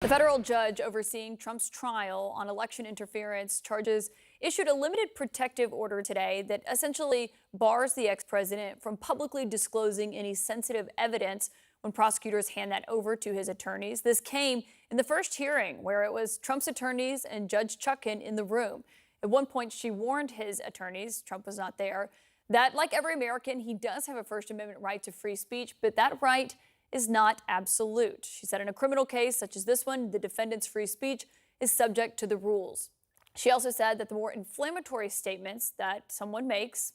The federal judge overseeing Trump's trial on election interference charges issued a limited protective order today that essentially bars the ex-president from publicly disclosing any sensitive evidence when prosecutors hand that over to his attorneys. This came in the first hearing where it was Trump's attorneys and Judge Chutkan in the room. At one point, she warned his attorneys, Trump was not there, that like every American, he does have a First Amendment right to free speech, but that right is not absolute. She said in a criminal case such as this one, the defendant's free speech is subject to the rules. She also said that the more inflammatory statements that someone makes,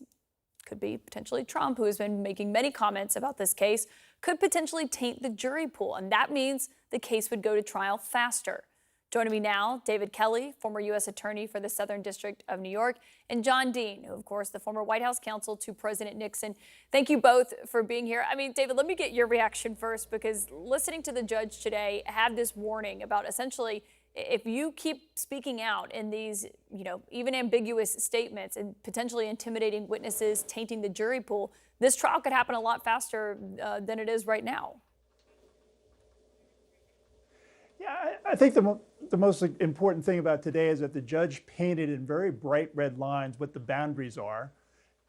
could be potentially Trump, who has been making many comments about this case, could potentially taint the jury pool, and that means the case would go to trial faster. Joining me now, David Kelly, former U.S. Attorney for the Southern District of New York, and John Dean, who, of course, the former White House counsel to President Nixon. Thank you both for being here. I mean, David, let me get your reaction first, because listening to the judge today had this warning about essentially if you keep speaking out in these, even ambiguous statements and potentially intimidating witnesses, tainting the jury pool, this trial could happen a lot faster than it is right now. Yeah, I think the most important thing about today is that the judge painted in very bright red lines what the boundaries are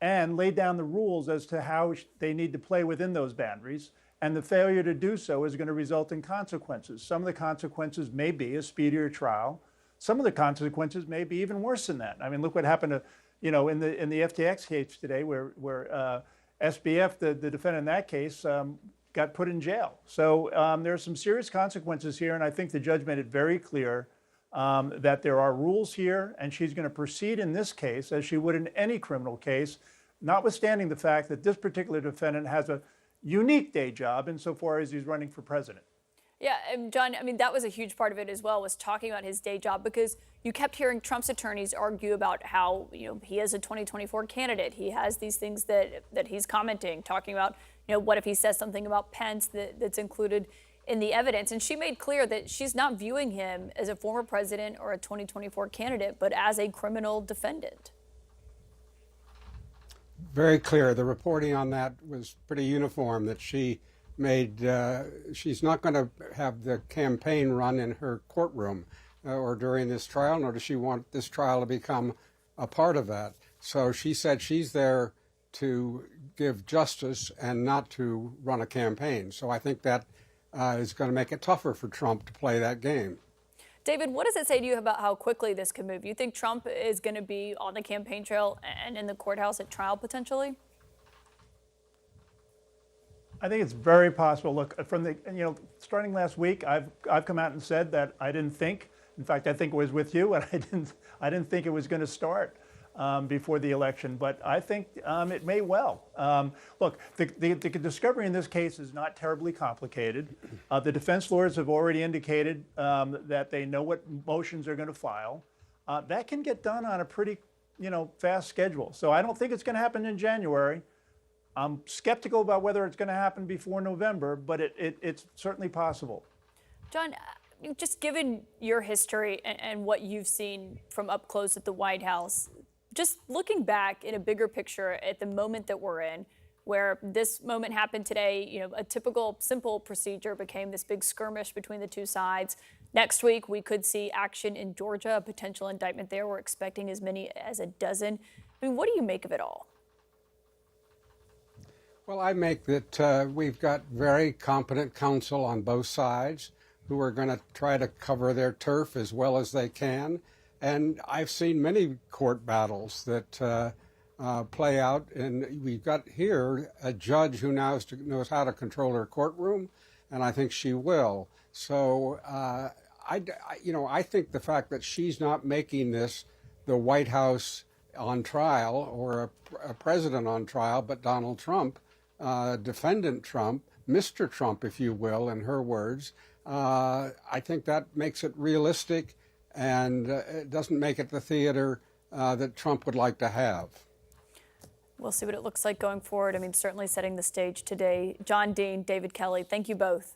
and laid down the rules as to how they need to play within those boundaries. And the failure to do so is going to result in consequences. Some of the consequences may be a speedier trial. Some of the consequences may be even worse than that. I mean, look what happened to, in the FTX case today, where SBF, the defendant in that case, got put in jail. So there are some serious consequences here, and I think the judge made it very clear that there are rules here, and she's going to proceed in this case as she would in any criminal case, notwithstanding the fact that this particular defendant has a unique day job insofar as he's running for president. Yeah, and John, I mean, that was a huge part of it as well, was talking about his day job, because you kept hearing Trump's attorneys argue about how, he is a 2024 candidate. He has these things that he's commenting, talking about, what if he says something about Pence that's included in the evidence. And she made clear that she's not viewing him as a former president or a 2024 candidate, but as a criminal defendant. Very clear. The reporting on that was pretty uniform, that she made, she's not going to have the campaign run in her courtroom or during this trial, nor does she want this trial to become a part of that. So she said she's there to give justice and not to run a campaign. So I think that is going to make it tougher for Trump to play that game. David, what does it say to you about how quickly this could move? You think Trump is going to be on the campaign trail and in the courthouse at trial potentially? I think it's very possible. Look, from the, starting last week, I've come out and said that I didn't think, in fact, I think it was with you, and I didn't think it was going to start before the election, but I think it may well. Look, the discovery in this case is not terribly complicated. The defense lawyers have already indicated that they know what motions they're going to file. That can get done on a pretty, fast schedule. So I don't think it's going to happen in January. I'm skeptical about whether it's going to happen before November, but it's certainly possible. John, just given your history and what you've seen from up close at the White House, just looking back in a bigger picture at the moment that we're in, where this moment happened today, a typical simple procedure became this big skirmish between the two sides. Next week, we could see action in Georgia, a potential indictment there. We're expecting as many as a dozen. I mean, what do you make of it all? Well, I make that we've got very competent counsel on both sides who are going to try to cover their turf as well as they can. And I've seen many court battles that play out, and we've got here a judge who knows how to control her courtroom, and I think she will. So, I think the fact that she's not making this the White House on trial or a president on trial, but Donald Trump, defendant Trump, Mr. Trump, if you will, in her words, I think that makes it realistic, and it doesn't make it the theater that Trump would like to have. We'll see what it looks like going forward. I mean, certainly setting the stage today. John Dean, David Kelly, thank you both.